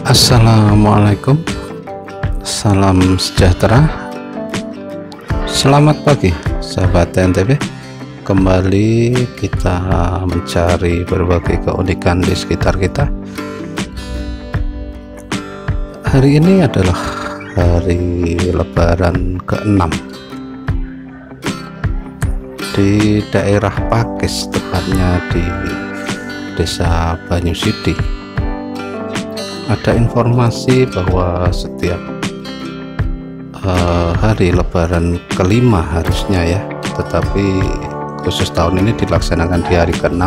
Assalamualaikum, salam sejahtera, selamat pagi sahabat TNTB. Kembali kita mencari berbagai keunikan di sekitar kita. Hari ini adalah hari Lebaran ke-6 di daerah Pakis, tepatnya di Desa Banyusidi. Ada informasi bahwa setiap hari Lebaran ke-5 harusnya ya, tetapi khusus tahun ini dilaksanakan di hari ke-6.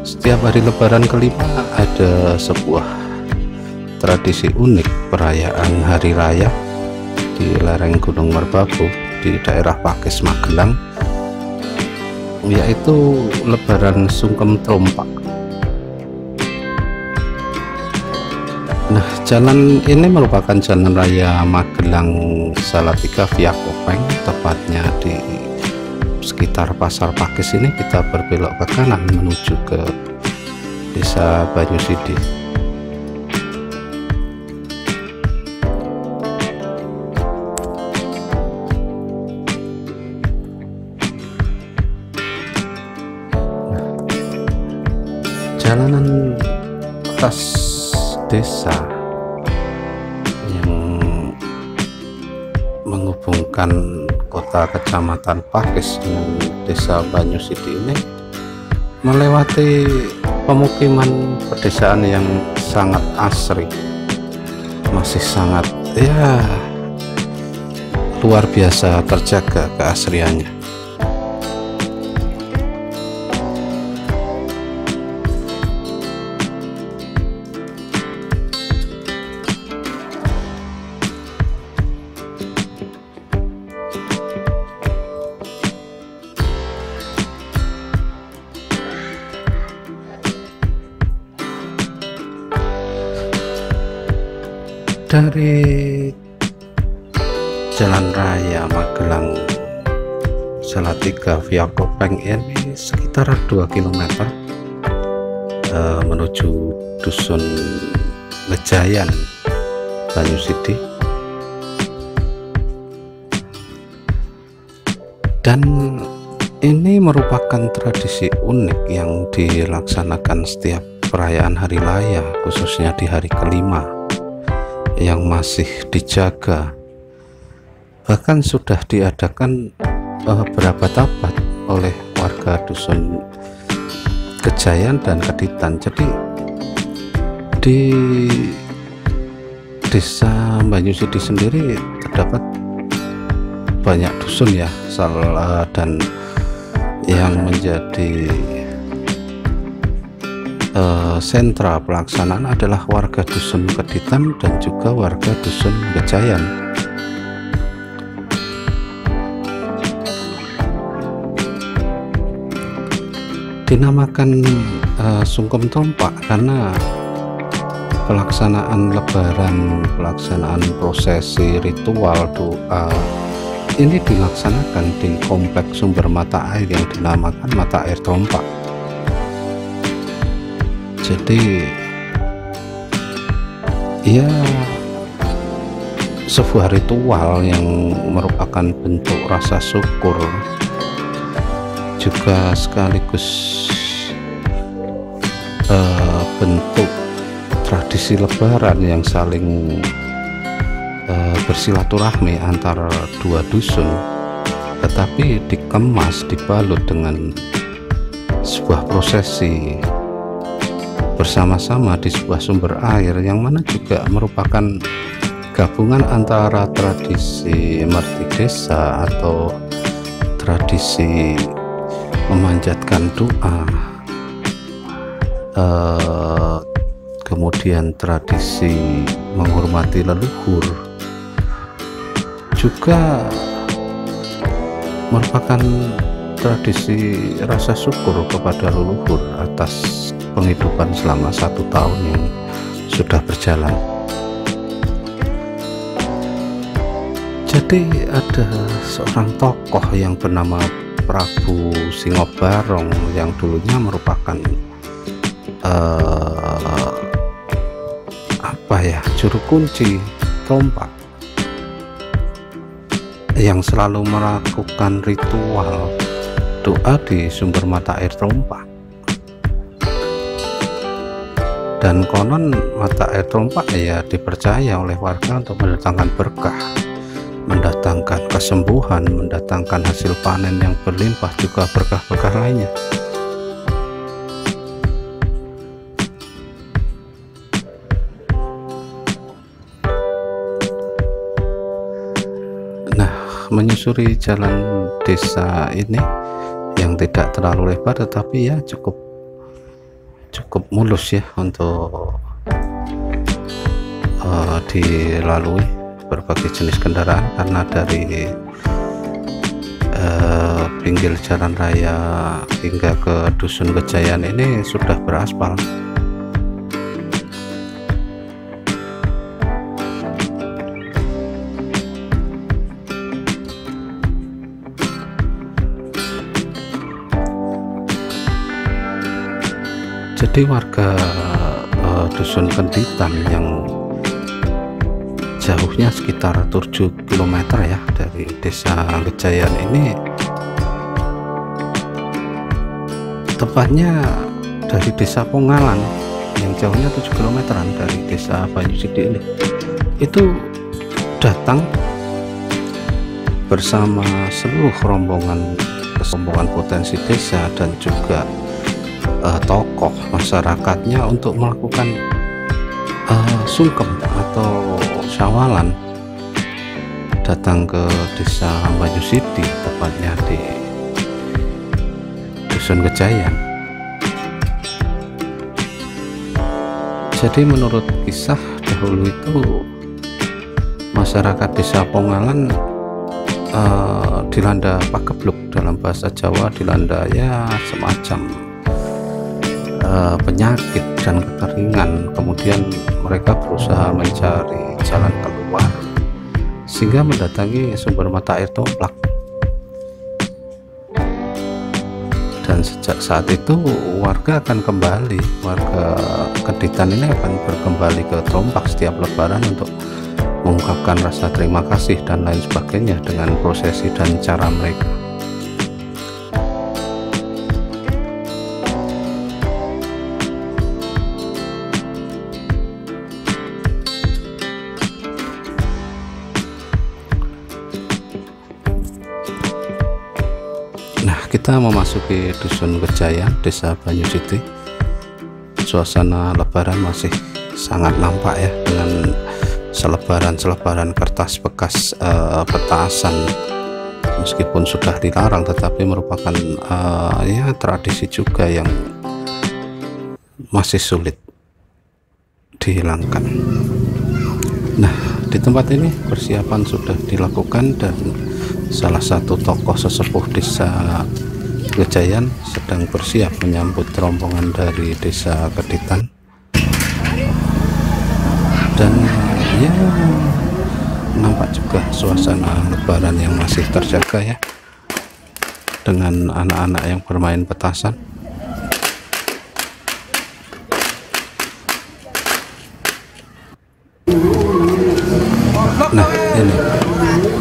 Setiap hari Lebaran ke-5 ada sebuah tradisi unik perayaan hari raya di lereng Gunung Merbabu di daerah Pakis, Magelang, yaitu Lebaran Sungkem Trompak. Nah, jalan ini merupakan jalan raya Magelang Salatiga via Kopeng, tepatnya di sekitar Pasar Pakis ini. Kita berbelok ke kanan menuju ke Desa Banyusidi. Jalanan khas desa yang menghubungkan kota kecamatan Pakis dengan Desa Banyusidi ini melewati pemukiman pedesaan yang sangat asri, masih sangat luar biasa terjaga keasriannya. Dari jalan raya Magelang Salatiga via Kopeng ini sekitar 2 km menuju Dusun Lejayan Banyusidi, dan ini merupakan tradisi unik yang dilaksanakan setiap perayaan hari raya, khususnya di hari ke-5, yang masih dijaga. Bahkan sudah diadakan beberapa tabat oleh warga Dusun Kejayan dan Keditan. Jadi di Desa Banyusidi sendiri terdapat banyak dusun ya, dan yang menjadi sentra pelaksanaan adalah warga Dusun Keditan dan juga warga Dusun Kejayan. Dinamakan Sungkem Trompak karena pelaksanaan Lebaran, pelaksanaan prosesi ritual doa ini dilaksanakan di kompleks sumber mata air yang dinamakan Mata Air Trompak. Jadi ya, sebuah ritual yang merupakan bentuk rasa syukur, juga sekaligus bentuk tradisi Lebaran yang saling bersilaturahmi antara dua dusun, tetapi dikemas, dibalut dengan sebuah prosesi bersama-sama di sebuah sumber air, yang mana juga merupakan gabungan antara tradisi merti desa atau tradisi memanjatkan doa, kemudian tradisi menghormati leluhur, juga merupakan tradisi rasa syukur kepada leluhur atas penghidupan selama 1 tahun yang sudah berjalan. Jadi ada seorang tokoh yang bernama Prabu Singobarong yang dulunya merupakan juru kunci Trompak yang selalu melakukan ritual doa di sumber mata air Trompak. Dan konon mata air Trompak ya dipercaya oleh warga untuk mendatangkan berkah, mendatangkan kesembuhan, mendatangkan hasil panen yang berlimpah, juga berkah-berkah lainnya. Nah, menyusuri jalan desa ini yang tidak terlalu lebar tetapi ya cukup mulus ya untuk dilalui berbagai jenis kendaraan, karena dari pinggir jalan raya hingga ke Dusun Kejayaan ini sudah beraspal. Jadi warga Dusun Kenditan yang jauhnya sekitar 7 km ya dari desa Kejayaan ini, tepatnya dari desa Pongalan yang jauhnya 7 km dari desa Banyusidi ini, itu datang bersama seluruh rombongan potensi desa dan juga tokoh masyarakatnya untuk melakukan sungkem atau syawalan, datang ke desa Banyusidi, tepatnya di Dusun Kejayaan. Jadi menurut kisah dahulu itu masyarakat desa Pongalan dilanda pagebluk, dalam bahasa Jawa dilanda ya semacam penyakit dan kekeringan. Kemudian mereka berusaha mencari jalan keluar sehingga mendatangi sumber mata air Trompak, dan sejak saat itu warga Kenditan ini akan berkembali ke Trompak setiap lebaran untuk mengungkapkan rasa terima kasih dan lain sebagainya dengan prosesi dan cara mereka. Kita memasuki Dusun Kejayaan, desa Banyusidi. Suasana lebaran masih sangat nampak ya, dengan selebaran kertas bekas petasan. Meskipun sudah dilarang tetapi merupakan ya tradisi juga yang masih sulit dihilangkan. Nah, di tempat ini persiapan sudah dilakukan dan salah satu tokoh sesepuh desa Kejayaan sedang bersiap menyambut rombongan dari desa Kenditan. Dan ya nampak juga suasana lebaran yang masih terjaga ya, dengan anak-anak yang bermain petasan. Nah, ini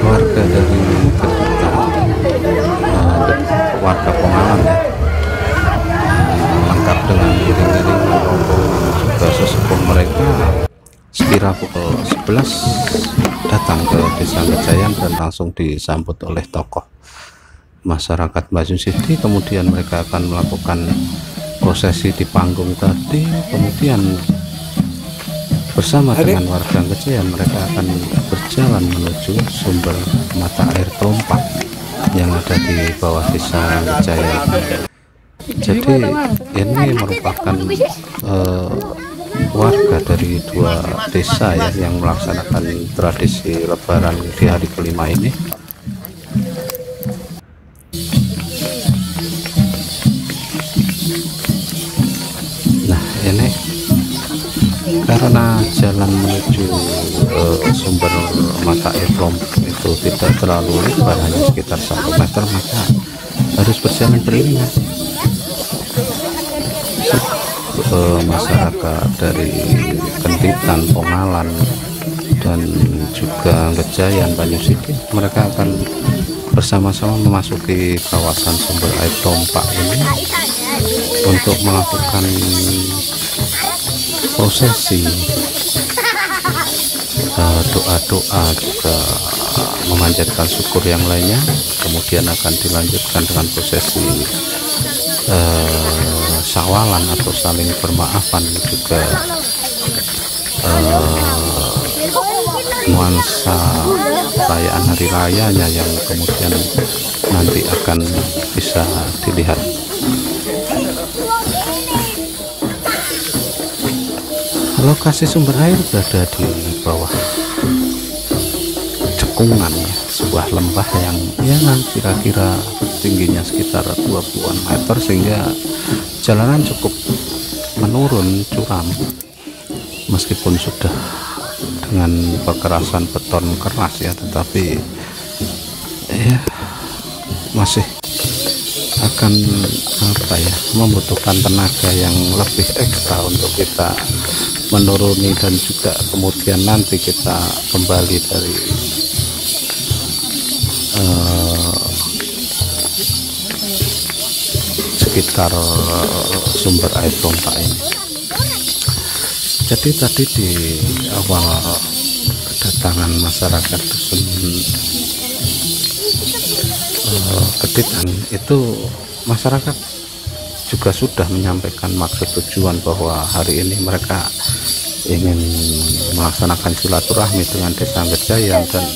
warga dari warga Pongalan ya, lengkap dengan iring-iring rombongan juga sesepuh mereka. Sekira pukul 11 datang ke desa Kejayaan dan langsung disambut oleh tokoh masyarakat Banyusidi. Kemudian mereka akan melakukan prosesi di panggung tadi, kemudian bersama dengan warga Kejayaan mereka akan berjalan menuju sumber mata air Trompak yang ada di bawah desa Kejayaan. Jadi ini merupakan warga dari dua desa ya yang melaksanakan tradisi lebaran di hari kelima ini. Nah, ini karena jalan menuju sumber mata air Trompak itu tidak terlalu lebar, hanya sekitar 1 meter, maka harus berjalan beriringan. masyarakat dari Kenditan, Pongalan, dan juga Gejayan, Banyusidin, mereka akan bersama-sama memasuki kawasan sumber air Tompak ini untuk melakukan prosesi doa-doa, juga memanjatkan syukur yang lainnya. Kemudian akan dilanjutkan dengan prosesi syawalan atau saling bermaafan, juga nuansa perayaan hari rayanya yang kemudian nanti akan bisa dilihat. Lokasi sumber air berada di bawah cekungan, ya, sebuah lembah yang kira-kira tingginya sekitar 20-an meter, sehingga jalanan cukup menurun curam meskipun sudah dengan perkerasan beton keras, ya, tetapi ya masih akan membutuhkan tenaga yang lebih ekstra untuk kita menuruni, dan juga kemudian nanti kita kembali dari sekitar sumber air Tompak ini. Jadi tadi di awal kedatangan masyarakat dusun Kenditan itu, masyarakat juga sudah menyampaikan maksud tujuan bahwa hari ini mereka ingin melaksanakan silaturahmi dengan Desa Gejayan dan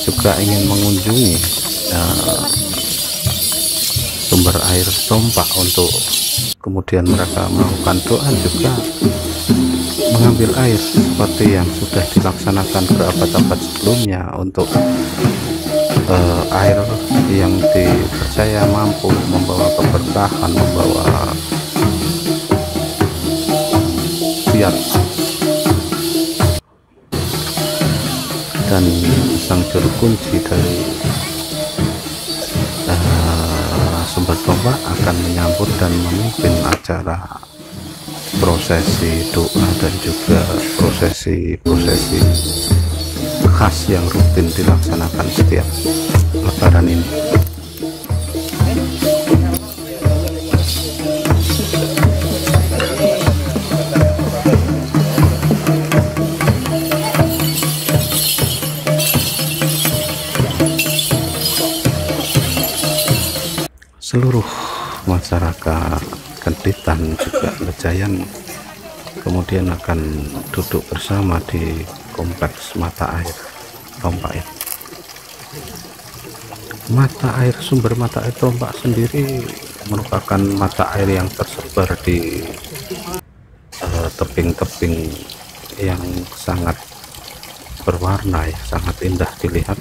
juga ingin mengunjungi sumber air Tompak untuk kemudian mereka melakukan doa, juga mengambil air seperti yang sudah dilaksanakan berabad-abad sebelumnya, untuk air yang dipercaya mampu membawa keberkahan, membawa siat dan sang juru kunci dari sumber Tompak akan menyambut dan memimpin acara prosesi doa dan juga prosesi khas yang rutin dilaksanakan setiap Lebaran ini. Seluruh masyarakat Kenditan juga Gejayan kemudian akan duduk bersama di kompleks mata air Tompak ini. Sumber mata air Tompak sendiri merupakan mata air yang tersebar di tebing-tebing yang sangat berwarna, ya, sangat indah dilihat.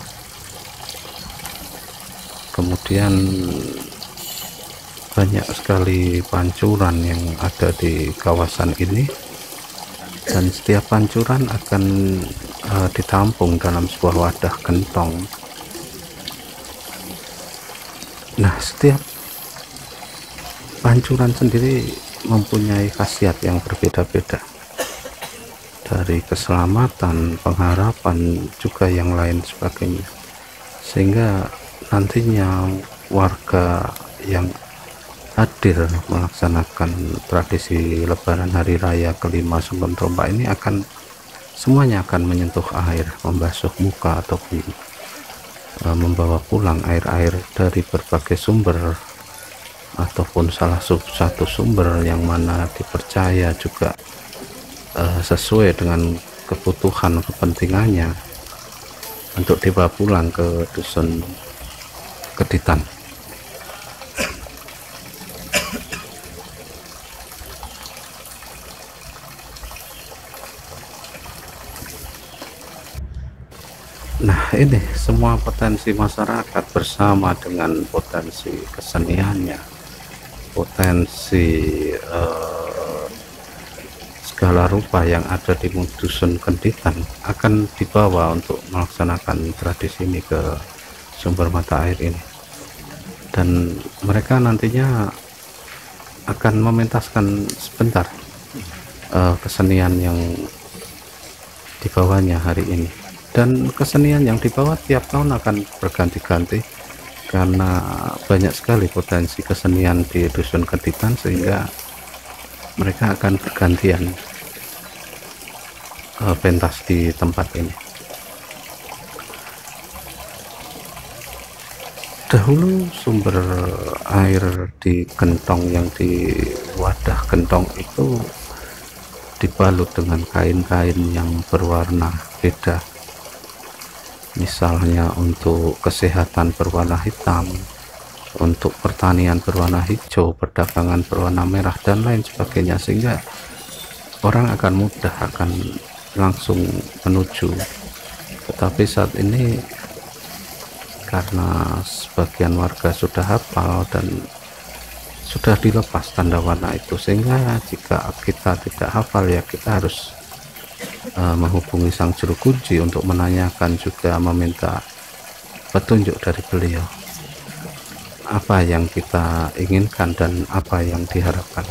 Kemudian banyak sekali pancuran yang ada di kawasan ini, dan setiap pancuran akan ditampung dalam sebuah wadah gentong. Nah, setiap pancuran sendiri mempunyai khasiat yang berbeda-beda, dari keselamatan, pengharapan, juga yang lain sebagainya, sehingga nantinya warga yang hadir melaksanakan tradisi Lebaran Hari Raya kelima Sumber Tompak ini semuanya akan menyentuh air, membasuh muka, ataupun membawa pulang air-air dari berbagai sumber, ataupun salah satu sumber yang mana dipercaya juga sesuai dengan kebutuhan kepentingannya untuk dibawa pulang ke dusun Kenditan. Nah, ini semua potensi masyarakat bersama dengan potensi keseniannya, potensi segala rupa yang ada di dusun Kenditan akan dibawa untuk melaksanakan tradisi ini ke sumber mata air ini, dan mereka nantinya akan mementaskan sebentar kesenian yang dibawanya hari ini. Dan kesenian yang dibawa tiap tahun akan berganti-ganti karena banyak sekali potensi kesenian di Dusun Keditan, sehingga mereka akan bergantian pentas di tempat ini. Dahulu sumber air di gentong, yang di wadah gentong itu dibalut dengan kain-kain yang berwarna beda, misalnya untuk kesehatan berwarna hitam, untuk pertanian berwarna hijau, perdagangan berwarna merah, dan lain sebagainya, sehingga orang akan mudah akan langsung menuju. Tetapi saat ini karena sebagian warga sudah hafal dan sudah dilepas tanda warna itu, sehingga jika kita tidak hafal ya kita harus menghubungi sang juru kunci untuk menanyakan, juga meminta petunjuk dari beliau apa yang kita inginkan dan apa yang diharapkan.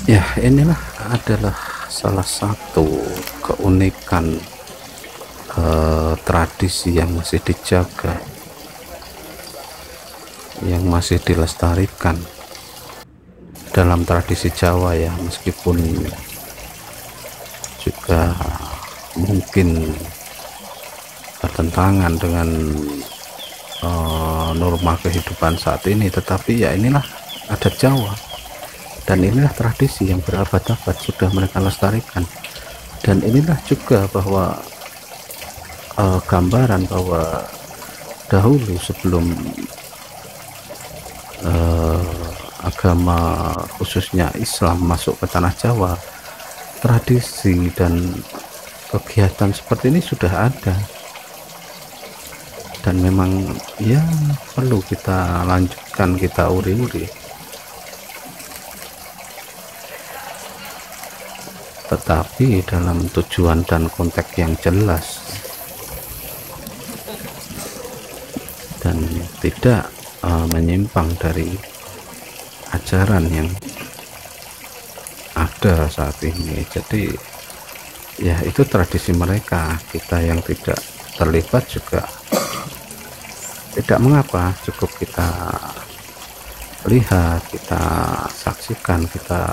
Ya, inilah adalah salah satu keunikan tradisi yang masih dijaga, yang masih dilestarikan dalam tradisi Jawa ya, meskipun juga mungkin bertentangan dengan norma kehidupan saat ini, tetapi ya inilah adat Jawa. Dan inilah tradisi yang berabad-abad sudah mereka lestarikan. Dan inilah juga bahwa gambaran bahwa dahulu sebelum agama khususnya Islam masuk ke tanah Jawa, tradisi dan kegiatan seperti ini sudah ada. Dan memang ya perlu kita lanjutkan, kita uri-uri. Tetapi dalam tujuan dan konteks yang jelas, dan tidak menyimpang dari ajaran yang ada saat ini. Jadi ya itu tradisi mereka, kita yang tidak terlibat juga tidak mengapa, cukup kita lihat, kita saksikan, kita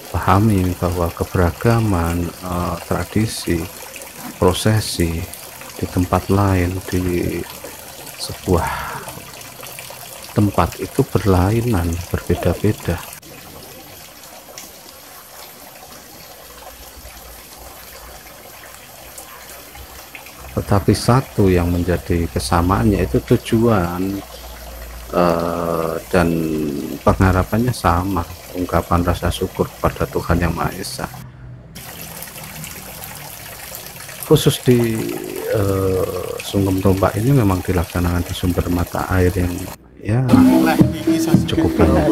pahami bahwa keberagaman tradisi, prosesi di tempat lain, di sebuah tempat itu berlainan, berbeda-beda. Tetapi satu yang menjadi kesamaannya itu tujuan dan pengharapannya sama, ungkapan rasa syukur kepada Tuhan Yang Maha Esa. Khusus di Sungkem Tombak ini memang dilaksanakan di sumber mata air yang ya cukup banyak,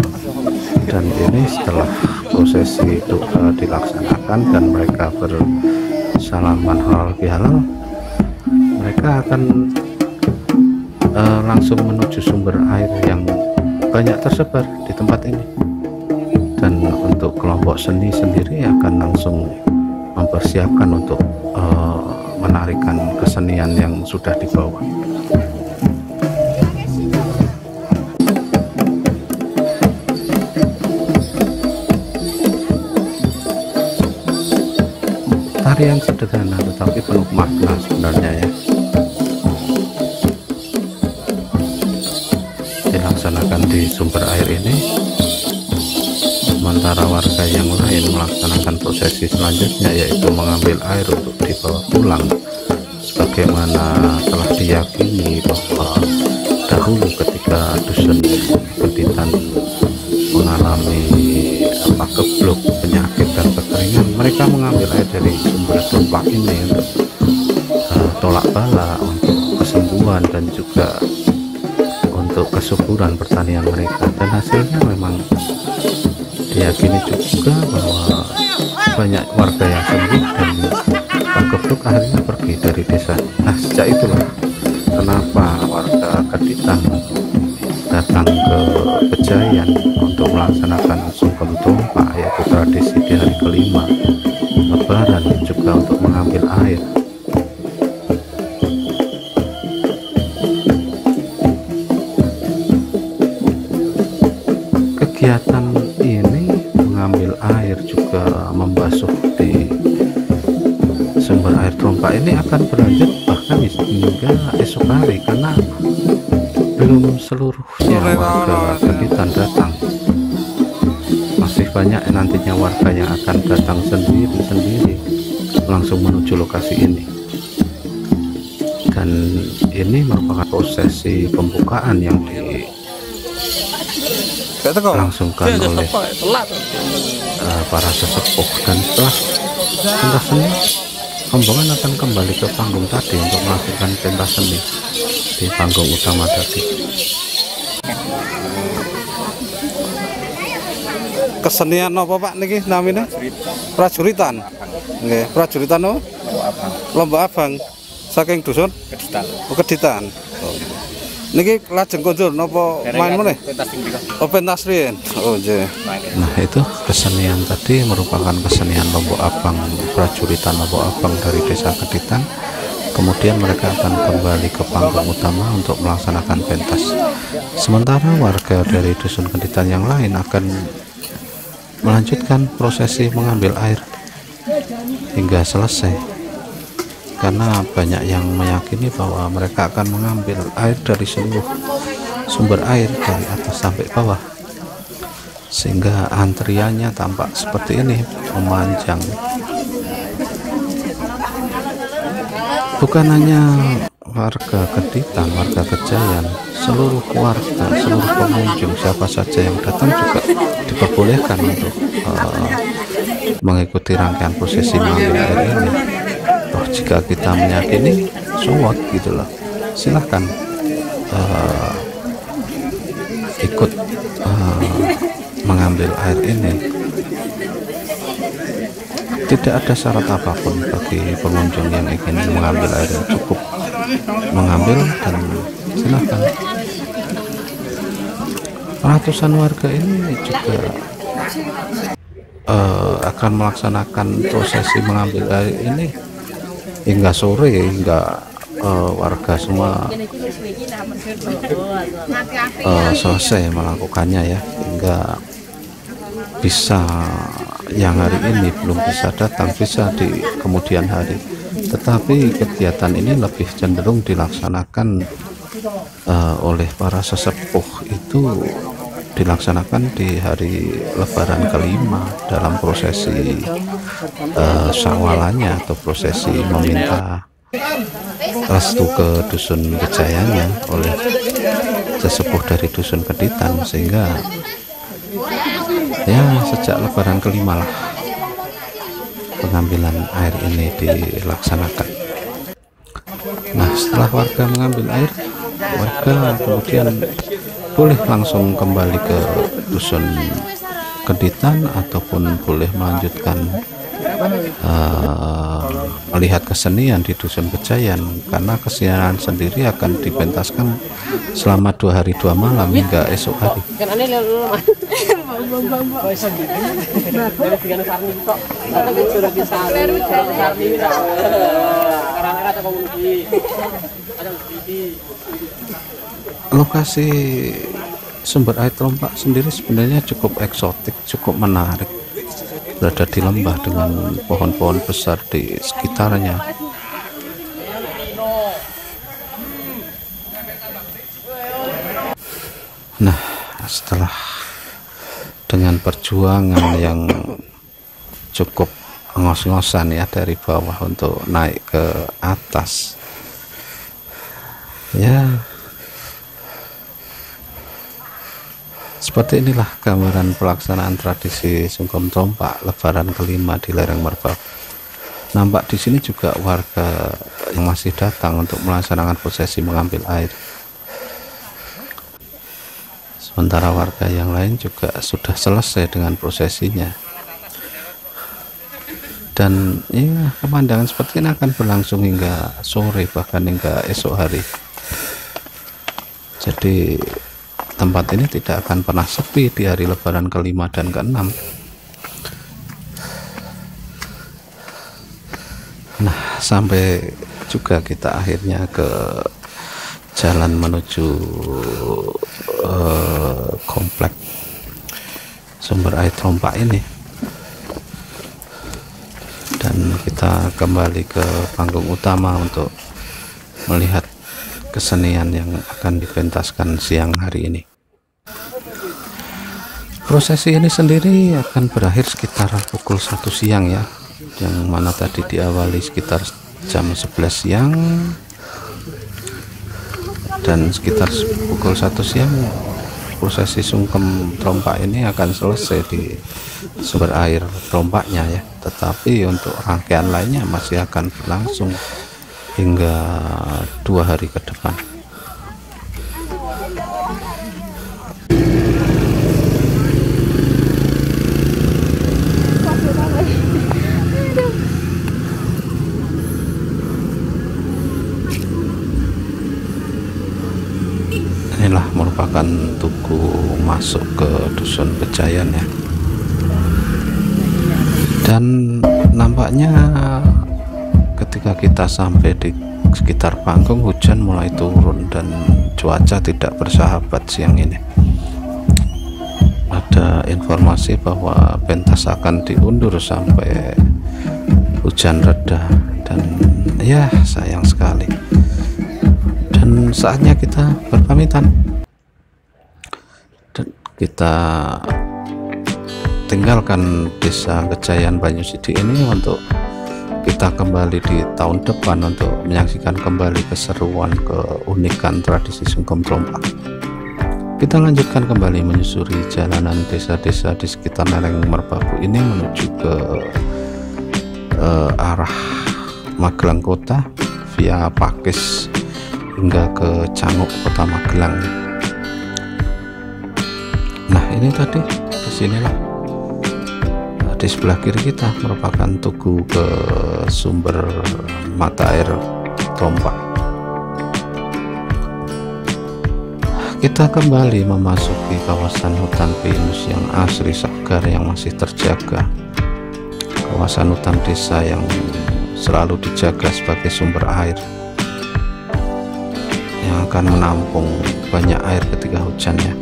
dan ini setelah prosesi itu dilaksanakan dan mereka bersalaman halal bihalal, mereka akan langsung menuju sumber air yang banyak tersebar di tempat ini. Dan untuk kelompok seni sendiri akan langsung mempersiapkan untuk menarikan kesenian yang sudah dibawa. Tarian sederhana tetapi penuh makna sebenarnya ya, dilaksanakan di sumber air ini, sementara warga yang lain melaksanakan prosesi selanjutnya, yaitu mengambil air untuk dibawa pulang, sebagaimana telah diyakini bahwa dahulu ketika Dusun Keditan mengalami kebluk, penyakit dan kekeringan, mereka mengambil air dari sumber Tombak ini untuk tolak bala, untuk kesembuhan dan juga untuk kesuburan pertanian mereka. Dan hasilnya memang diyakini juga bahwa banyak warga yang sembuh dan Geblok akhirnya pergi dari desa. Nah, sejak itulah kenapa warga Keditan datang ke Kejayan untuk melaksanakan sungkem tompak, yaitu tradisi di hari kelima Lebaran, juga untuk mengambil air. Kegiatan ini mengambil air juga membasuh di sumber air Trompak ini akan berlanjut bahkan hingga esok hari, karena belum seluruhnya warga Keditan datang. Masih banyak nantinya warga yang akan datang sendiri-sendiri langsung menuju lokasi ini. Dan ini merupakan prosesi pembukaan yang dilangsungkan oleh para sesepuh. Dan setelah pentas seni, rombongan akan kembali ke panggung tadi untuk melakukan pentas seni di panggung utama tadi. Kesenian apa Pak niki namanya? Prajuritan. Nggih, prajuritan apa? Lomba abang. Saking dusun Keditan. Oh, Keditan. Oh. Niki lajeng kondur napa main meneh? Oh, pentas riyen. Oh, nggih. Nah, itu kesenian tadi merupakan kesenian lombok abang, prajuritan lombok abang dari desa Keditan. Kemudian mereka akan kembali ke panggung utama untuk melaksanakan pentas. Sementara warga dari dusun Keditan yang lain akan melanjutkan prosesi mengambil air hingga selesai, karena banyak yang meyakini bahwa mereka akan mengambil air dari seluruh sumber air dari atas sampai bawah, sehingga antriannya tampak seperti ini, memanjang. Bukan hanya warga Keditan, warga Kejayan, seluruh warga, seluruh pengunjung, siapa saja yang datang juga diperbolehkan untuk mengikuti rangkaian prosesi mengambil air ini. Toh jika kita meyakini suwot gitulah, silahkan ikut mengambil air ini. Tidak ada syarat apapun bagi pengunjung yang ingin mengambil air, cukup mengambil dan silahkan. Ratusan warga ini juga akan melaksanakan prosesi mengambil air ini hingga sore, hingga warga semua selesai melakukannya ya, hingga bisa yang hari ini belum bisa datang bisa di kemudian hari. Tetapi kegiatan ini lebih cenderung dilaksanakan oleh para sesepuh, itu dilaksanakan di hari Lebaran kelima dalam prosesi syawalannya atau prosesi meminta restu ke dusun Kejayanya oleh sesepuh dari dusun Keditan, sehingga ya sejak Lebaran kelima lah pengambilan air ini dilaksanakan. Nah, setelah warga mengambil air, warga kemudian boleh langsung kembali ke dusun Keditan ataupun boleh melanjutkan melihat kesenian di dusun Kejayan, karena kesenian sendiri akan dipentaskan selama 2 hari 2 malam hingga esok hari. Lokasi sumber air Trompak sendiri sebenarnya cukup eksotik, cukup menarik, berada di lembah dengan pohon-pohon besar di sekitarnya. Nah, setelah dengan perjuangan yang cukup ngos-ngosan ya dari bawah untuk naik ke atas, ya seperti inilah gambaran pelaksanaan tradisi sungkem Trompak Lebaran kelima di lereng Merbau. Nampak di sini juga warga yang masih datang untuk melaksanakan prosesi mengambil air. Sementara warga yang lain juga sudah selesai dengan prosesinya. dan ya pemandangan seperti ini akan berlangsung hingga sore, bahkan hingga esok hari. Jadi tempat ini tidak akan pernah sepi di hari Lebaran ke-5 dan ke-6. Nah, sampai juga kita akhirnya ke jalan menuju komplek sumber air Trompak ini, dan kita kembali ke panggung utama untuk melihat kesenian yang akan dipentaskan siang hari ini. Prosesi ini sendiri akan berakhir sekitar pukul 1 siang ya, yang mana tadi diawali sekitar jam 11 siang, dan sekitar pukul 1 siang prosesi sungkem Trompak ini akan selesai di sumber air Trompaknya ya. Tetapi untuk rangkaian lainnya masih akan berlangsung hingga 2 hari ke depan. Inilah merupakan tugu masuk ke Dusun Pejayan ya, dan nampaknya ketika kita sampai di sekitar panggung hujan mulai turun dan cuaca tidak bersahabat siang ini. Ada informasi bahwa pentas akan diundur sampai hujan reda, dan ya sayang sekali. Dan saatnya kita berpamitan, dan kita tinggalkan desa Kejayan Banyusidi ini untuk kita kembali di tahun depan untuk menyaksikan kembali keseruan, keunikan tradisi sungkem Trompak. Kita lanjutkan kembali menyusuri jalanan desa-desa di sekitar lereng Merbabu ini menuju ke arah Magelang Kota via Pakis hingga ke Canguk, Kota Magelang. Nah, ini tadi kesinilah, di sebelah kiri kita merupakan tugu ke sumber mata air Trompak. Kita kembali memasuki kawasan hutan pinus yang asri segar yang masih terjaga, kawasan hutan desa yang selalu dijaga sebagai sumber air yang akan menampung banyak air ketika hujannya.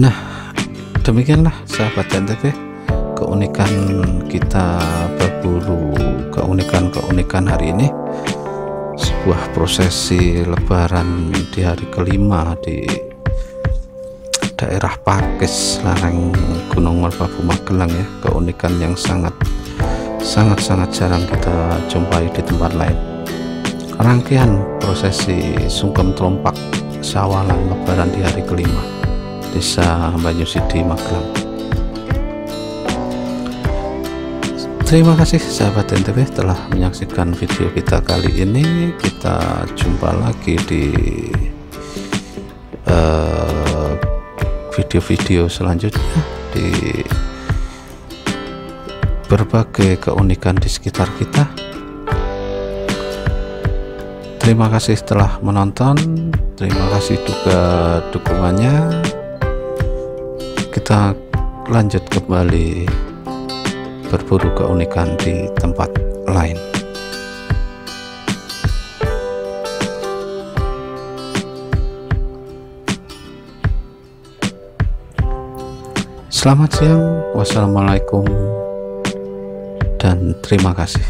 Nah, demikianlah sahabat NTV, keunikan kita berburu, keunikan hari ini, sebuah prosesi lebaran di hari ke-5 di daerah Pakis, lereng Gunung Merbabu Magelang ya. Keunikan yang sangat jarang kita jumpai di tempat lain. Rangkaian prosesi sungkem Trompak Sawalan lebaran di hari ke-5 Desa Banyusidi Magelang. Terima kasih sahabat NTV telah menyaksikan video kita kali ini. Kita jumpa lagi di video-video selanjutnya di berbagai keunikan di sekitar kita. Terima kasih telah menonton, terima kasih juga dukungannya. Kita lanjut kembali berburu keunikan di tempat lain. Selamat siang, wassalamualaikum, dan terima kasih.